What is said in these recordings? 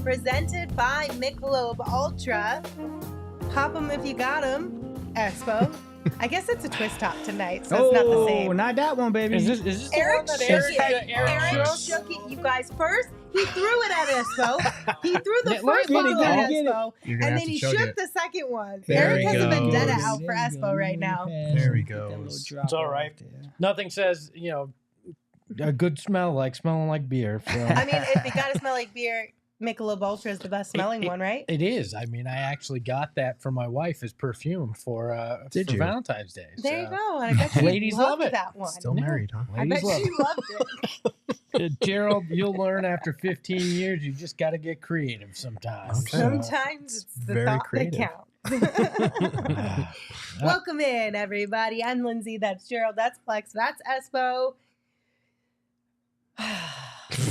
Presented by Michelob ULTRA. Pop them if you got them, Espo. I guess it's a twist top tonight, so it's not the same. Oh, not that one, baby. Is this Eric the one that Eric shook it, you guys. First, he threw it at Espo. He threw the first bottle at Espo, and then he shook the second one. Eric has a vendetta out for Espo right now. There he goes. It's all right. Nothing says, a good smell like smelling like beer. I mean, if it got to smell like beer, Michelob ULTRA is the best smelling one, right? It is. I mean, I actually got that for my wife as perfume for Valentine's Day. There you go. And I bet you ladies love it. That one. Still married, huh? I bet you loved it. Gerald, you'll learn after 15 years, you just got to get creative sometimes. Okay. Sometimes it's the very thought creative. that counts. Welcome in, everybody. I'm Lindsay. That's Gerald. That's Flex. That's Espo.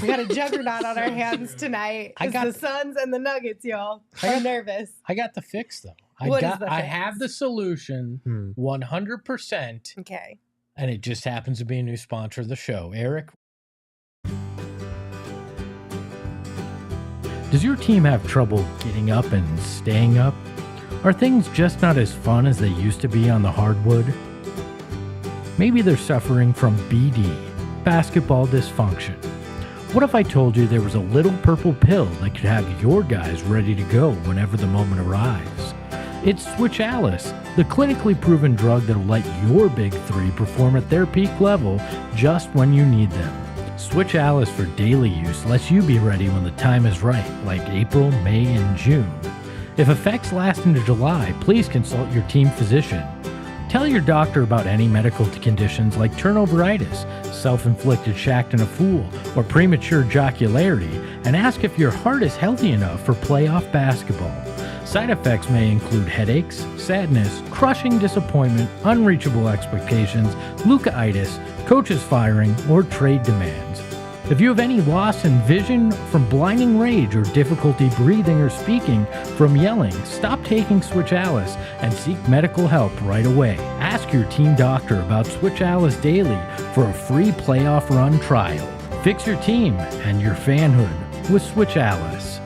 We got a juggernaut on our hands tonight. It's the Suns and the Nuggets, y'all. I'm nervous. I got the fix, though. I have the solution 100%. Okay. And it just happens to be a new sponsor of the show. Eric? Does your team have trouble getting up and staying up? Are things just not as fun as they used to be on the hardwood? Maybe they're suffering from BD, basketball dysfunction. What if I told you there was a little purple pill that could have your guys ready to go whenever the moment arrives? It's Switch Alice, the clinically proven drug that'll let your big three perform at their peak level just when you need them. Switch Alice for daily use lets you be ready when the time is right, like April, May, and June. If effects last into July, please consult your team physician. Tell your doctor about any medical conditions like turnoveritis, self-inflicted shacked in a fool, or premature jocularity, and ask if your heart is healthy enough for playoff basketball. Side effects may include headaches, sadness, crushing disappointment, unreachable expectations, leukaitis, coaches firing, or trade demands. If you have any loss in vision from blinding rage or difficulty breathing or speaking from yelling, stop taking Switch Alice and seek medical help right away. Ask your team doctor about Switch Alice Daily for a free playoff run trial. Fix your team and your fanhood with Switch Alice.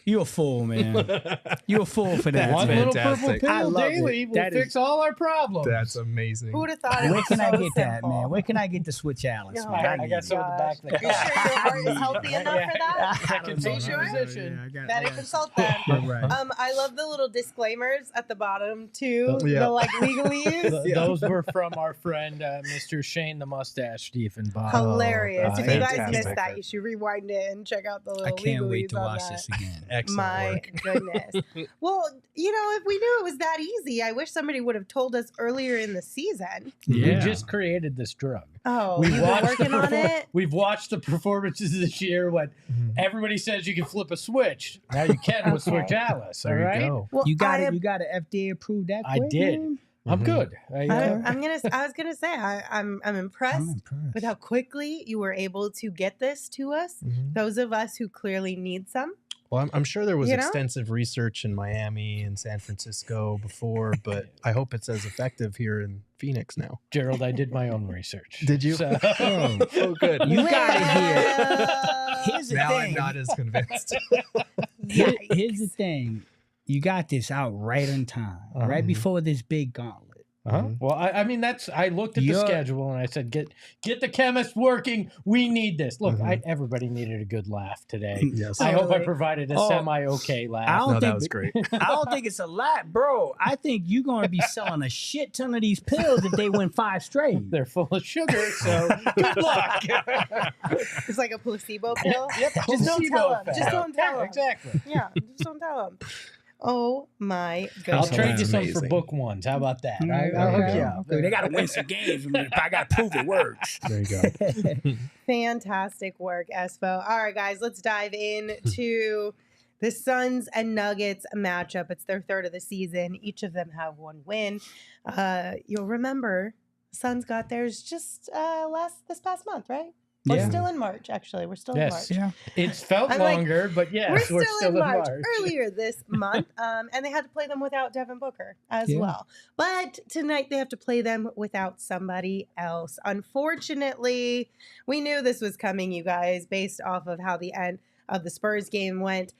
You're a fool, man. You're a fool for that. One little purple fantastic. I pill love daily it. will That fix all our problems. That's amazing. Who would have thought it Where was can I so get that, simple? man? Where can I get the Switch Alice, Oh, man? I got some at the back of the You sure your heart is healthy enough for that? I can Are you sure? Better consult them. Right. I love the little disclaimers at the bottom too. Yeah. The like legalese. Those were from our friend Mr. Shane the Mustache Stephen Bob. Hilarious. If you guys fantastic. missed that, you should rewind it and check out the little I can't wait legalese to on watch that. this again. Excellent My work. goodness. Well, if we knew it was that easy, I wish somebody would have told us earlier in the season. We just created this drug. Oh, We we've been watched working on it. We've watched the performances this year when everybody says you can flip a switch. Now you can with Okay. Switch Alice. All There right. you go. Well, You got I it. am- You got it. FDA approved that. I quick, did. man? I'm good. I was gonna say I'm impressed I'm impressed. with how quickly you were able to get this to us. Those of us who clearly need some. Well, I'm sure there was You know? extensive research in Miami and San Francisco before, but I hope it's as effective here in Phoenix now. Gerald, I did my own research. Did you? So- Oh, good. You got it here. Well, Here's the Now thing. I'm not as convinced. Here's the thing. You got this out right on time, right before this big gauntlet. Well, I mean, I looked at the schedule and I said, get the chemist working. We need this. Look, everybody needed a good laugh today. Yes. I hope I provided a semi-okay laugh. That was great. I don't think it's a lot, bro. I think you're going to be selling a shit ton of these pills if they win 5 straight. They're full of sugar, so good luck. It's like a placebo pill. Yep. Just don't tell them. Just don't tell them. Exactly. Yeah, just don't tell them. Oh my goodness. I'll trade you some for book ones. How about that? I'll hook you up. They got to win some games. I got to prove it works. There you go. Fantastic work, Espo. All right, guys, let's dive into the Suns and Nuggets matchup. It's their third of the season. Each of them have 1 win. You'll remember Suns got theirs just this past month, right? We're still in March, actually. We're still in March. Yeah. It's felt longer, but yes, we're still in March. Earlier this month. And they had to play them without Devin Booker as well. But tonight they have to play them without somebody else. Unfortunately, we knew this was coming, you guys, based off of how the end of the Spurs game went.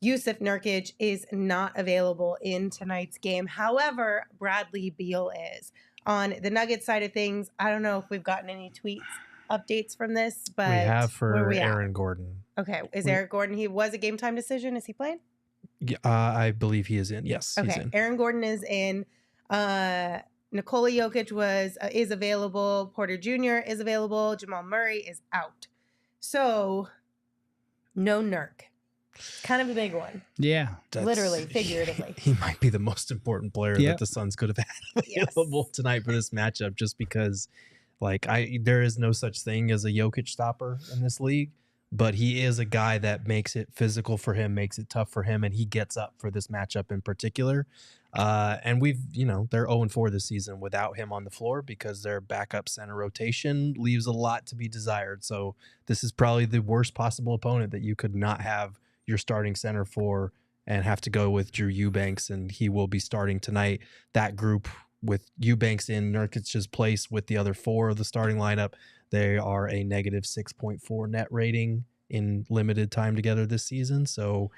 Jusuf Nurkic is not available in tonight's game. However, Bradley Beal is. On the Nuggets side of things, I don't know if we've gotten any tweets updates from this, but we have for Aaron Gordon. Okay, is Eric Gordon? He was a game time decision. Is he playing? I believe he is in. Yes. Okay, he's in. Aaron Gordon is in. Nikola Jokic is available. Porter Jr. is available. Jamal Murray is out. So no Nurk. Kind of a big one. Yeah. Literally, figuratively. He might be the most important player that the Suns could have had available tonight for this matchup, just because there is no such thing as a Jokic stopper in this league, but he is a guy that makes it physical for him, makes it tough for him, and he gets up for this matchup in particular. And they're 0-4 this season without him on the floor because their backup center rotation leaves a lot to be desired. So this is probably the worst possible opponent that you could not have your starting center for and have to go with Drew Eubanks, and he will be starting tonight. That group with Eubanks in Nurkic's place with the other 4 of the starting lineup, they are a negative 6.4 net rating in limited time together this season. So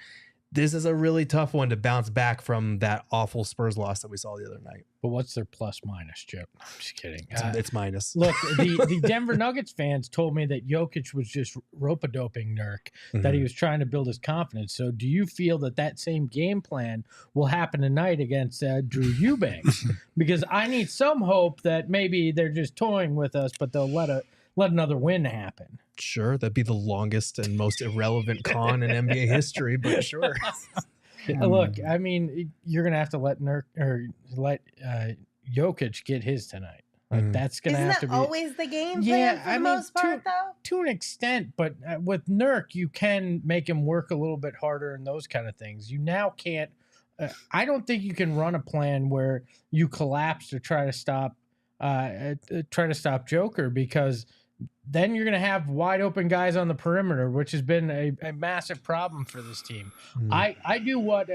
this is a really tough one to bounce back from that awful Spurs loss that we saw the other night. But what's their plus minus, Chip? I'm just kidding. It's minus. Look, the Denver Nuggets fans told me that Jokic was just rope-a-doping Nurk, that he was trying to build his confidence. So do you feel that same game plan will happen tonight against Drew Eubanks? Because I need some hope that maybe they're just toying with us, but they'll let another win happen. Sure, that'd be the longest and most irrelevant con in NBA history, but sure. Look, I mean, you're gonna have to let Jokic get his tonight. That's gonna have to be. Isn't that always the game plan for the most part, though? To an extent, but with Nurk, you can make him work a little bit harder and those kind of things. You now can't. I don't think you can run a plan where you collapse to try to stop Joker, because then you're going to have wide open guys on the perimeter, which has been a massive problem for this team. I do what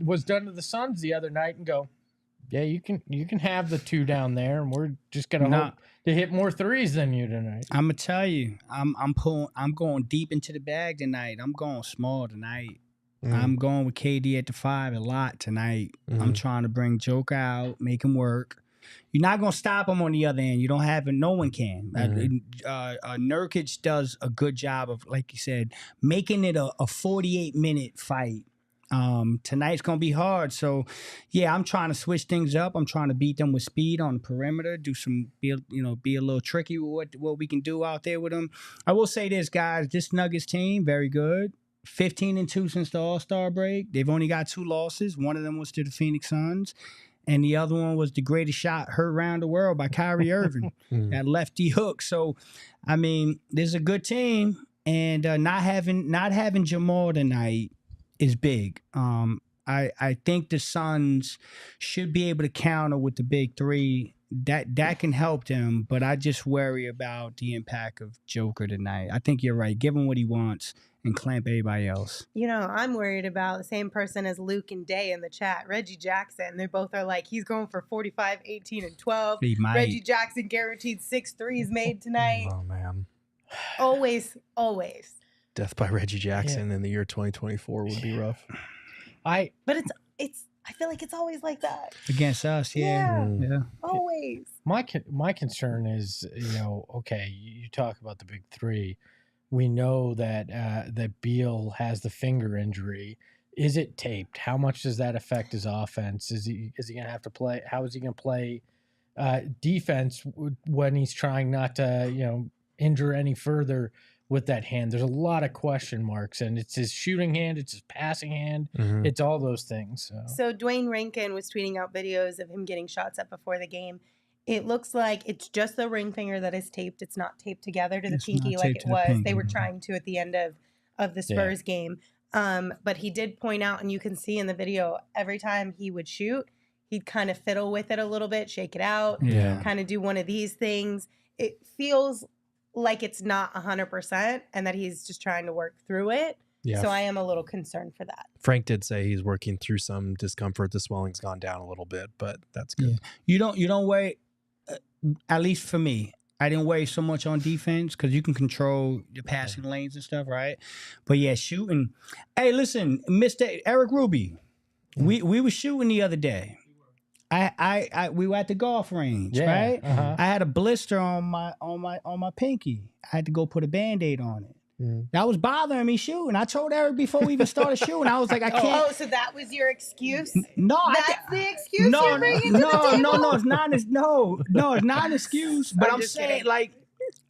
was done to the Suns the other night and go, yeah, you can have the 2 down there, and we're just going to hope to hit more threes than you tonight. I'm gonna tell you, I'm going deep into the bag tonight. I'm going small tonight. I'm going with KD at the 5 a lot tonight. I'm trying to bring Joker out, make him work. You're not going to stop him on the other end. You don't have it. No one can. Nurkic does a good job of, like you said, making it a 48-minute fight. Tonight's going to be hard. So, yeah, I'm trying to switch things up. I'm trying to beat them with speed on the perimeter, be a little tricky with what we can do out there with them. I will say this, guys. This Nuggets team, very good. 15-2 since the All-Star break. They've only got 2 losses. One of them was to the Phoenix Suns. And the other one was the greatest shot heard around the world by Kyrie Irving, that lefty hook. So, I mean, there's a good team, and not having Jamal tonight is big. I think the Suns should be able to counter with the big 3. That can help them, but I just worry about the impact of Joker tonight. I think you're right. Give him what he wants and clamp everybody else. I'm worried about the same person as Luke and Day in the chat, Reggie Jackson. They both are like, he's going for 45, 18, and 12. Reggie Jackson guaranteed 6 threes made tonight. Oh, man. Always. Death by Reggie Jackson in the year 2024 would be rough. But it's I feel like it's always like that. Against us, yeah. Always. My concern is, okay, you talk about the big three. We know that that Beal has the finger injury. Is it taped? How much does that affect his offense? Is he going to have to play? How is he going to play defense when he's trying not to, injure any further with that hand? There's a lot of question marks, and it's his shooting hand, it's his passing hand, it's all those things. So Dwayne Rankin was tweeting out videos of him getting shots up before the game. It looks like it's just the ring finger that is taped. It's not taped together to the pinky like it was. They were trying to at the end of the Spurs game. But he did point out, and you can see in the video, every time he would shoot, he'd kind of fiddle with it a little bit, shake it out, kind of do one of these things. It feels like it's not 100% and that he's just trying to work through it. Yeah. So I am a little concerned for that. Frank did say he's working through some discomfort. The swelling's gone down a little bit, but that's good. Yeah. You don't worry, at least for me, I didn't worry so much on defense because you can control the passing lanes and stuff, right? But yeah, shooting. Hey, listen, Mr. Eric Ruby, we were shooting the other day. We were at the golf range, right? I had a blister on my pinky. I had to go put a Band-Aid on it. That was bothering me shooting. I told Eric before we even started shooting, I was like, I can't. Oh, so that was your excuse? No, that's the excuse you're bringing to the table? No, it's not. It's not an excuse. But I'm saying, like,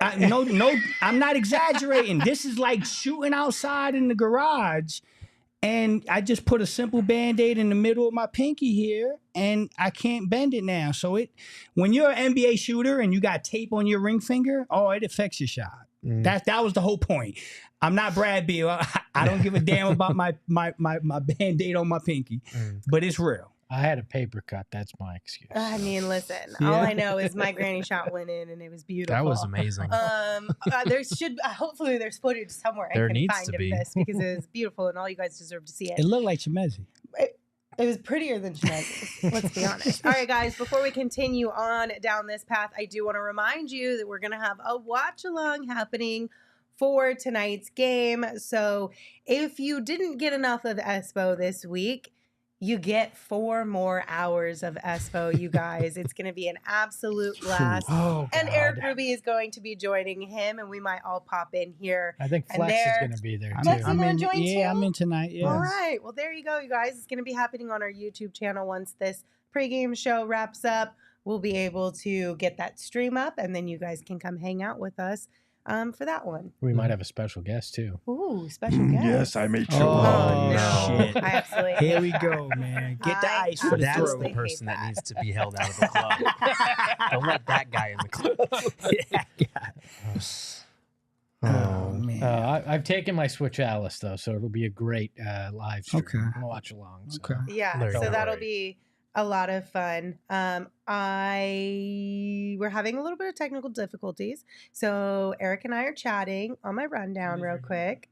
I'm not exaggerating. This is like shooting outside in the garage. And I just put a simple Band-Aid in the middle of my pinky here, and I can't bend it now. So when you're an NBA shooter and you got tape on your ring finger, it affects your shot. That was the whole point. I'm not Brad Beal. I don't give a damn about my Band-Aid on my pinky, but it's real. I had a paper cut. That's my excuse. I mean, listen, all I know is my granny shot went in and it was beautiful. That was amazing. Hopefully there's footage somewhere there I can needs find to of be. this because it was beautiful and all you guys deserve to see it. It looked like Chimezi. It was prettier than Chimezi. Let's be honest. All right, guys, before we continue on down this path, I do want to remind you that we're going to have a watch along happening for tonight's game. So if you didn't get enough of Espo this week, you get 4 more hours of Espo, you guys. It's going to be an absolute blast. And Eric Ruby is going to be joining him, and we might all pop in here. I think Flex is going to be there, too. Flex, you want to join too? Yeah, I'm in tonight. Yes. All right. Well, there you go, you guys. It's going to be happening on our YouTube channel once this pregame show wraps up. We'll be able to get that stream up, and then you guys can come hang out with us for that one. We might have a special guest, too. Ooh, special guest. Yes, I made sure. Oh, no. Shit. I absolutely Here we go, man. Get the ice for the That's throat. the person that needs to be held out of the club. Don't let that guy in the club. Oh, man. I've taken my Switch Alice, though, so it'll be a great live stream. Okay. I'll watch along. So. Okay. Yeah, so that'll be a lot of fun. We're having a little bit of technical difficulties. So Eric and I are chatting on my rundown real quick.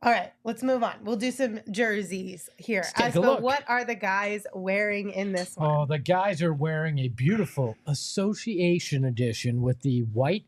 All right, let's move on. We'll do some jerseys here. Let's take a look. What are the guys wearing in this one? Oh, the guys are wearing a beautiful association edition with the white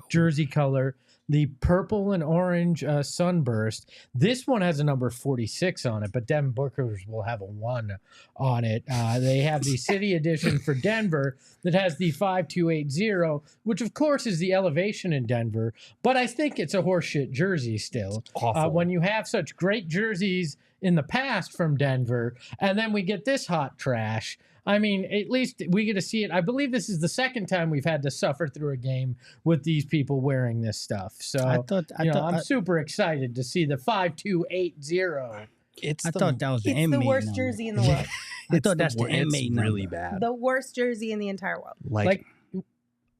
jersey color, the purple and orange sunburst. This one has a number 46 on it, but Devin Booker's will have a 1 on it. They have the city edition for Denver that has the 5280, which of course is the elevation in Denver, but I think it's a horseshit jersey still. When you have such great jerseys in the past from Denver, and then we get this hot trash. I mean, at least we get to see it. I believe this is the second time we've had to suffer through a game with these people wearing this stuff. So I'm super excited to see the 5280. I thought that was the inmate. It's the worst jersey in the world. I thought that's the inmate number. Really bad. The worst jersey in the entire world. Like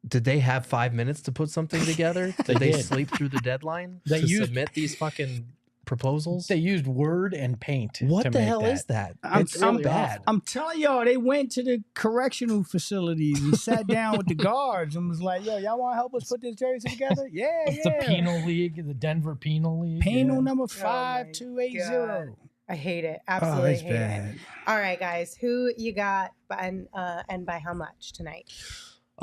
did they have 5 minutes to put something together? Did they sleep through the deadline to submit these fucking proposals? They used Word and Paint. What the hell is that? It's really bad. I'm telling y'all, they went to the correctional facilities and sat down with the guards and was like, yo, y'all want to help us put this jersey together? Yeah, it's the penal league, the Denver penal league. Penal number 5280. I hate it. Absolutely hate it. All right, guys, who you got and by how much tonight?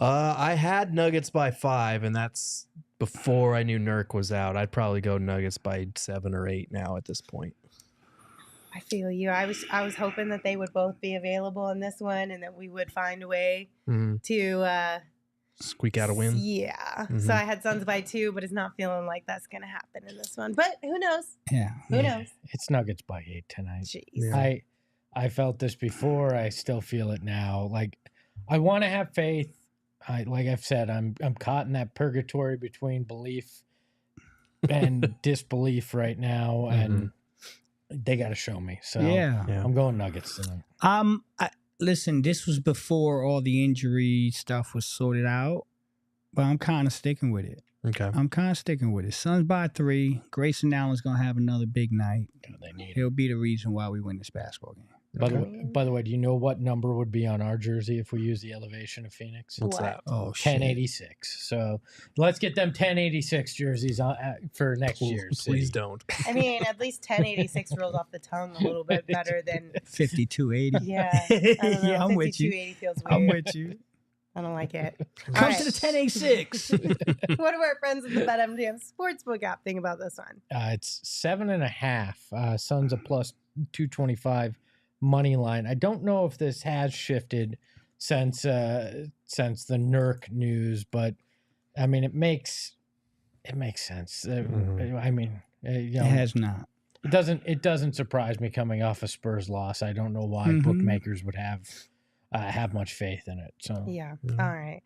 I had Nuggets by 5, and that's before I knew Nurk was out. I'd probably go Nuggets by 7 or 8 now at this point. I feel you. I was hoping that they would both be available in this one and that we would find a way to squeak out a win. Yeah. Mm-hmm. So I had Suns by 2, but it's not feeling like that's going to happen in this one. But who knows? Yeah. Who knows? It's Nuggets by 8 tonight. Jeez. Yeah. I felt this before. I still feel it now. Like, I want to have faith. Like I've said, I'm caught in that purgatory between belief and disbelief right now, and they got to show me. So yeah, I'm going Nuggets tonight. Listen, this was before all the injury stuff was sorted out, but I'm kind of sticking with it. Okay, I'm kind of sticking with it. Suns by 3. Grayson Allen's gonna have another big night. He'll be the reason why we win this basketball game. By the way, do you know what number would be on our jersey if we use the elevation of Phoenix? What's that? Oh, 1086. So let's get them 1086 jerseys on, for next year. Please don't. I mean, at least 1086 rolls off the tongue a little bit better than 5280. Yeah, I don't know. Yeah, I'm with you. 5280 feels weird. I'm with you. I don't like it. Come to the 1086. What do our friends at the BetMGM Sportsbook app think about this one? It's 7.5. Suns a plus 225 money line. I don't know if this has shifted since the Nurk news, but I mean it makes sense. I mean, it has not. It doesn't surprise me coming off a Spurs loss. I don't know why bookmakers would have much faith in it. So yeah. All right.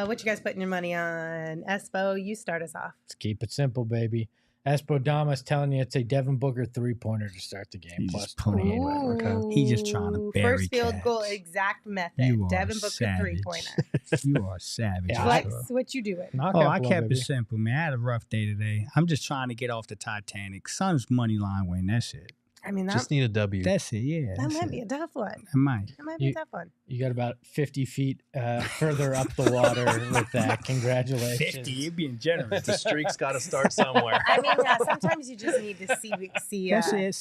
What you guys putting your money on? Espo, you start us off. Let's keep it simple, baby. Espo Dama's telling you it's a Devin Booker 3-pointer to start the game. Plus 28. Okay. He's just trying to bury first field cats. goal exact method. Devin Booker savage. 3-pointer. You are savage. Flex, what you doing? I kept it simple, man. I had a rough day today. I'm just trying to get off the Titanic. Suns money line win. That's it. I mean, just need a W. That's it. Yeah. That might be a tough one. It might. That might be a tough one. You got about 50 feet further up the water with that. Congratulations. 50. You're being generous. The streak's got to start somewhere. I mean, sometimes you just need to see. That's it.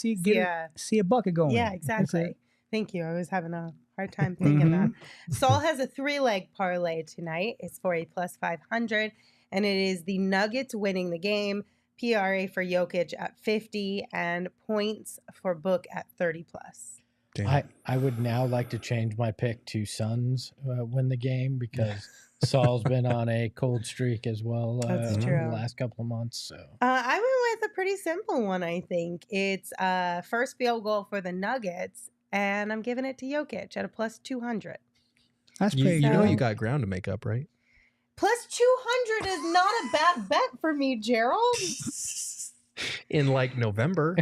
See a bucket going. Yeah, exactly. Thank you. I was having a hard time thinking that. Saul has a 3-leg parlay tonight. It's for a plus 500, and it is the Nuggets winning the game. PRA for Jokic at 50 and points for Book at 30 plus. I would now like to change my pick to Suns win the game because Saul's been on a cold streak as well That's true. the last couple of months. So I went with a pretty simple one, I think. It's first field goal for the Nuggets, and I'm giving it to Jokic at a plus 200. That's pretty good. You know you got ground to make up, right? Plus 200 is not a bad bet for me, Gerald. In like November.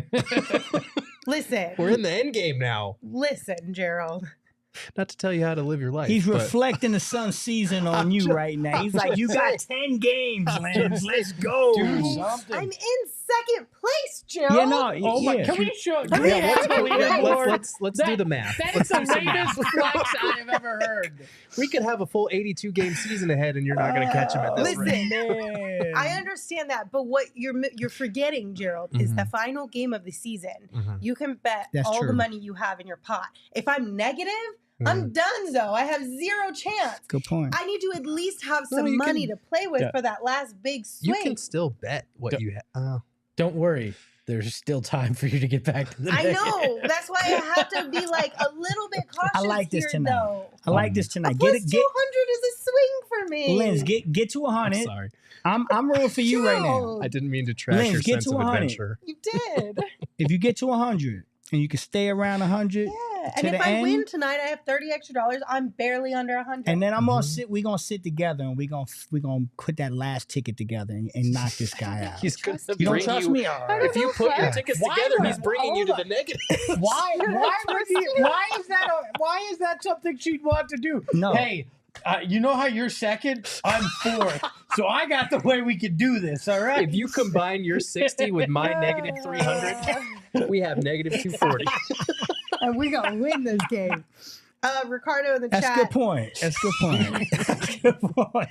Listen. We're in the end game now. Listen, Gerald. Not to tell you how to live your life. He's reflecting the Sun season on you right now. He's like, you got 10 games, Lance. Let's go. Do something. I'm in second place, Gerald. Yeah, no. Oh my! Can we show? Let's do the math. That is the latest flex I have ever heard. We could have a full 82-game season ahead, and you're not going to catch him at this rate. Listen, I understand that, but what you're forgetting, Gerald, is the final game of the season. You can bet all the money you have in your pot. If I'm negative, I'm done, though. I have zero chance. Good point. I need to at least have some money to play with for that last big swing. You can still bet what you have. Don't worry. There's still time for you to get back to the I know. That's why I have to be like a little bit cautious. I like this here, tonight. Though. I like this tonight. Plus 200 is a swing for me. Lens, get to 100. I'm sorry. I'm rooting for you right now. I didn't mean to trash your sense of adventure. You did. If you get to 100 and you can stay around 100, and if I win tonight, I have $30 extra. I'm barely under 100. And then I'm gonna sit. We're gonna sit together and we're gonna put that last ticket together and knock this guy out. He's gonna you don't trust me? If you put your tickets together, he's bringing you to the negative. Why is that something she'd want to do? No. Hey, you know how you're second? I'm fourth. So I got the way we could do this, all right? If you combine your 60 with my negative 300, we have negative 240. And we're going to win this game. Ricardo in the chat. That's good point. That's good point.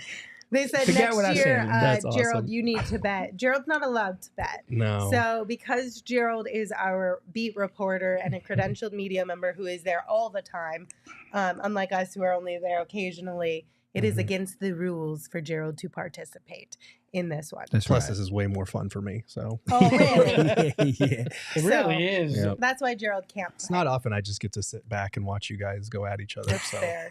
They said next year, That's Gerald, awesome. you need to bet. Gerald's not allowed to bet. No. So because Gerald is our beat reporter and a credentialed media member who is there all the time, unlike us who are only there occasionally, It is against the rules for Gerald to participate in this one. Plus, this is way more fun for me. So, oh, really? It really is. Yep. That's why Gerald can't play. It's not often I just get to sit back and watch you guys go at each other. That's fair.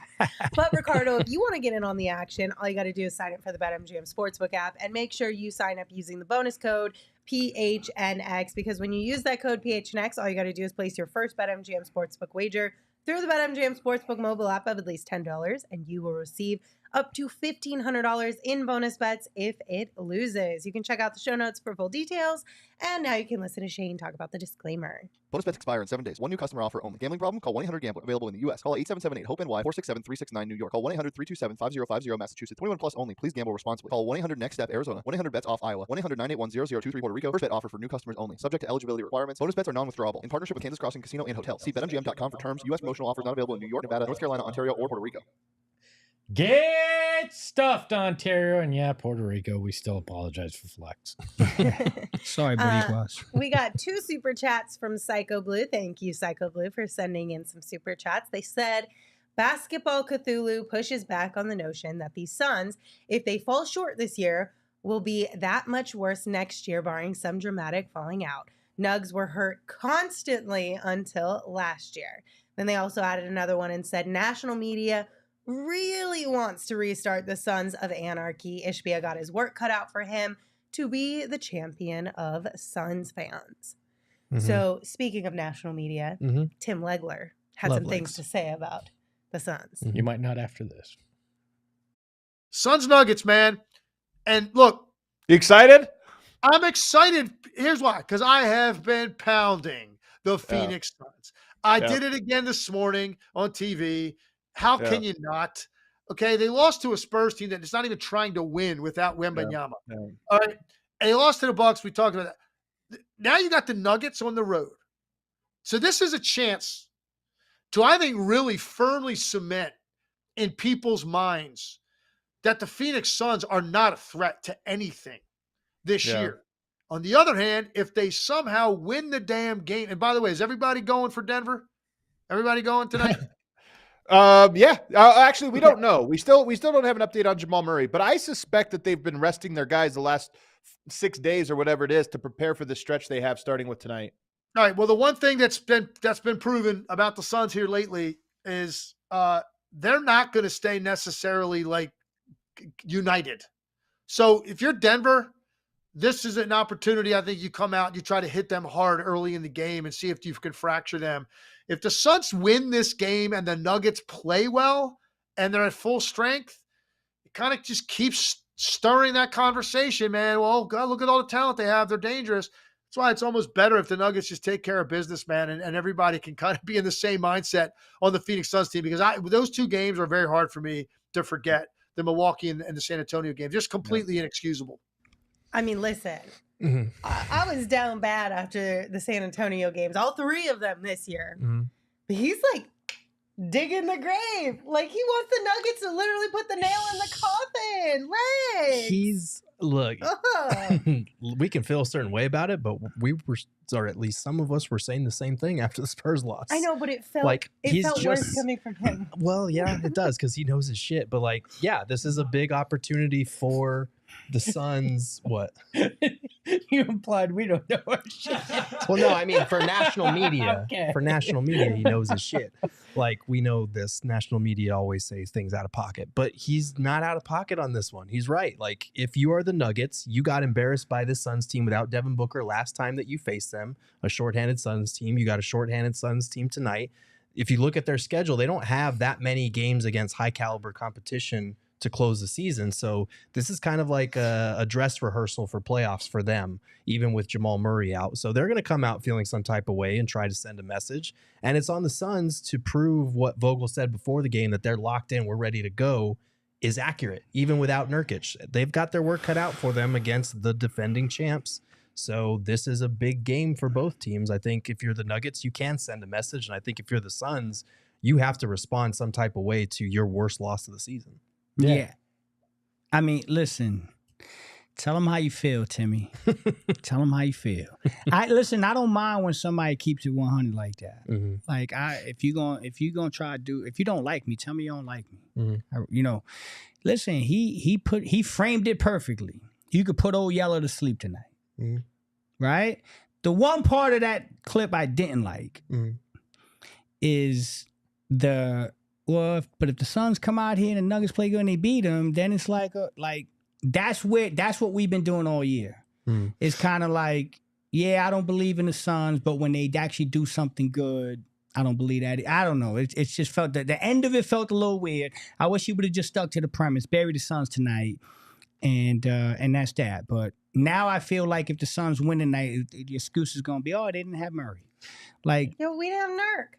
But Ricardo, if you want to get in on the action, all you got to do is sign up for the BetMGM Sportsbook app and make sure you sign up using the bonus code PHNX, because when you use that code PHNX, all you got to do is place your first BetMGM Sportsbook wager through the BetMGM Sportsbook mobile app of at least $10, and you will receive up to $1,500 in bonus bets if it loses. You can check out the show notes for full details, and now you can listen to Shane talk about the disclaimer. Bonus bets expire in 7 days. One new customer offer only. Gambling problem? Call 1-800-GAMBLER. Available in the U.S. Call 877-8-HOPE-NY, 467-369 New York. Call 1-800-327-5050 Massachusetts. 21 plus only. Please gamble responsibly. Call 1-800-NEXT-STEP Arizona. 1-800-BETS-OFF Iowa. 1-800-981-0023 Puerto Rico. First bet offer for new customers only. Subject to eligibility requirements. Bonus bets are non-withdrawable. In partnership with Kansas Crossing Casino and Hotel. See BetMGM.com for terms. U.S. promotional offers not available in New York, Nevada, North Carolina, Ontario, or Puerto Rico. Get stuffed, Ontario. And yeah, Puerto Rico, we still apologize for flex. Sorry, Boricuas. We got 2 super chats from Psycho Blue. Thank you, Psycho Blue, for sending in some super chats. They said, Basketball Cthulhu pushes back on the notion that the Suns, if they fall short this year, will be that much worse next year, barring some dramatic falling out. Nugs were hurt constantly until last year. Then they also added another one and said, national media really wants to restart the Sons of Anarchy. Ishbia got his work cut out for him to be the champion of Suns fans. So speaking of national media, Tim Legler had some things to say about the Suns. You might not after this. Suns Nuggets, man. And look. You excited? I'm excited. Here's why. Because I have been pounding the Phoenix Suns. I did it again this morning on TV. How can you not? Okay, they lost to a Spurs team that is not even trying to win without Wembanyama. All right, and they lost to the Bucks. We talked about that. Now you got the Nuggets on the road. So this is a chance to, I think, really firmly cement in people's minds that the Phoenix Suns are not a threat to anything this year. On the other hand, if they somehow win the damn game, and by the way, is everybody going for Denver? Everybody going tonight? Actually, we don't know. We still don't have an update on Jamal Murray, but I suspect that they've been resting their guys the last 6 days or whatever it is to prepare for the stretch they have starting with tonight. All right. Well, the one thing that's been proven about the Suns here lately is they're not going to stay necessarily like united. So if you're Denver, this is an opportunity. I think you come out and you try to hit them hard early in the game and see if you can fracture them. If the Suns win this game and the Nuggets play well and they're at full strength, it kind of just keeps stirring that conversation, man. Well, God, look at all the talent they have. They're dangerous. That's why it's almost better if the Nuggets just take care of business, man, and everybody can kind of be in the same mindset on the Phoenix Suns team, because those 2 games are very hard for me to forget, the Milwaukee and the San Antonio game. Just completely inexcusable. I mean, listen, I was down bad after the San Antonio games, all 3 of them this year. But he's like digging the grave. Like, he wants the Nuggets to literally put the nail in the coffin. Legs. Look, we can feel a certain way about it, but we were, or at least some of us were saying the same thing after the Spurs loss. I know, but it felt like worse coming from him. Well, yeah, it does, because he knows his shit. But like, yeah, this is a big opportunity for the Suns. What? You implied we don't know our shit. Well, no, I mean for national media. Okay. For national media, he knows his shit. Like, we know this. National media always says things out of pocket, but he's not out of pocket on this one. He's right. Like, if you are the Nuggets, you got embarrassed by the Suns team without Devin Booker last time that you faced them, a shorthanded Suns team. You got a shorthanded Suns team tonight. If you look at their schedule, they don't have that many games against high caliber competition to close the season. So this is kind of like a dress rehearsal for playoffs for them, even with Jamal Murray out. So they're going to come out feeling some type of way and try to send a message. And it's on the Suns to prove what Vogel said before the game, that they're locked in, we're ready to go, is accurate, even without Nurkic. They've got their work cut out for them against the defending champs. So this is a big game for both teams. I think if you're the Nuggets, you can send a message. And I think if you're the Suns, you have to respond some type of way to your worst loss of the season. Yeah. I mean, listen, tell them how you feel, Timmy. Tell them how you feel. I don't mind when somebody keeps it 100 like that. Like, if you gonna try to do, if you don't like me, tell me you don't like me. listen, he framed it perfectly. You could put old Yeller to sleep tonight, right? The one part of that clip I didn't like is but if the Suns come out here and the Nuggets play good and they beat them, then it's like that's what we've been doing all year. It's kind of like, yeah, I don't believe in the Suns, but when they actually do something good, I don't believe that. I don't know. It's just felt that the end of it felt a little weird. I wish he would have just stuck to the premise, bury the Suns tonight, and that's that. But now I feel like if the Suns win tonight, the excuse is going to be, oh, they didn't have Murray. Like, no, we didn't have Nurk.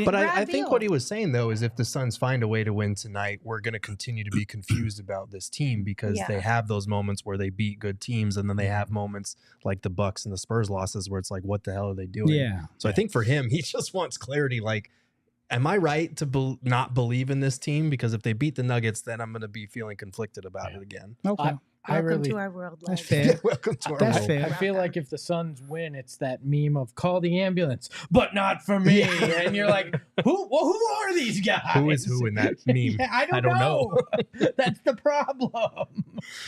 But I think what he was saying, though, is if the Suns find a way to win tonight, we're going to continue to be confused about this team because they have those moments where they beat good teams, and then they have moments like the Bucks and the Spurs losses where it's like, what the hell are they doing? Yeah. So I think for him, he just wants clarity. Like, am I right to not believe in this team? Because if they beat the Nuggets, then I'm going to be feeling conflicted about it again. Okay. Welcome to our world. That's fair. Welcome to our That's world. fair. I feel like if the Suns win, it's that meme of call the ambulance, but not for me. And you're like, who are these guys? Who is who in that meme? Yeah, I don't know. That's the problem.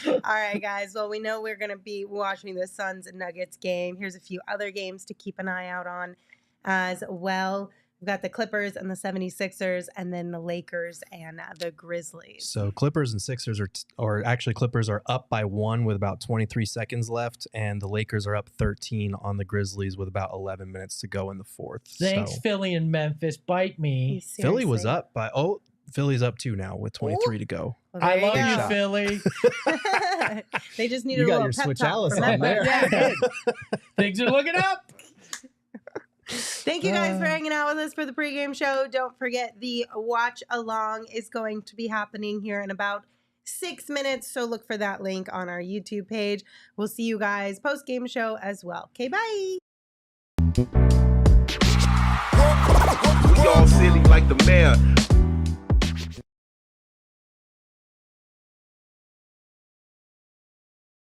All right, guys. Well, we know we're going to be watching the Suns and Nuggets game. Here's a few other games to keep an eye out on as well. We've got the Clippers and the 76ers, and then the Lakers and the Grizzlies. So Clippers and Sixers Clippers are up by 1 with about 23 seconds left, and the Lakers are up 13 on the Grizzlies with about 11 minutes to go in the fourth. Thanks, Philly and Memphis. Bite me. Philly was up by Philly's up 2 now with 23 to go. Well, I love you, Philly. They just need a little pep Switch talk. Alice on there. Yeah, things are looking up. Thank you guys for hanging out with us for the pregame show. Don't forget the watch along is going to be happening here in about 6 minutes. So look for that link on our YouTube page. We'll see you guys post-game show as well. Okay, bye. We all silly like the mayor.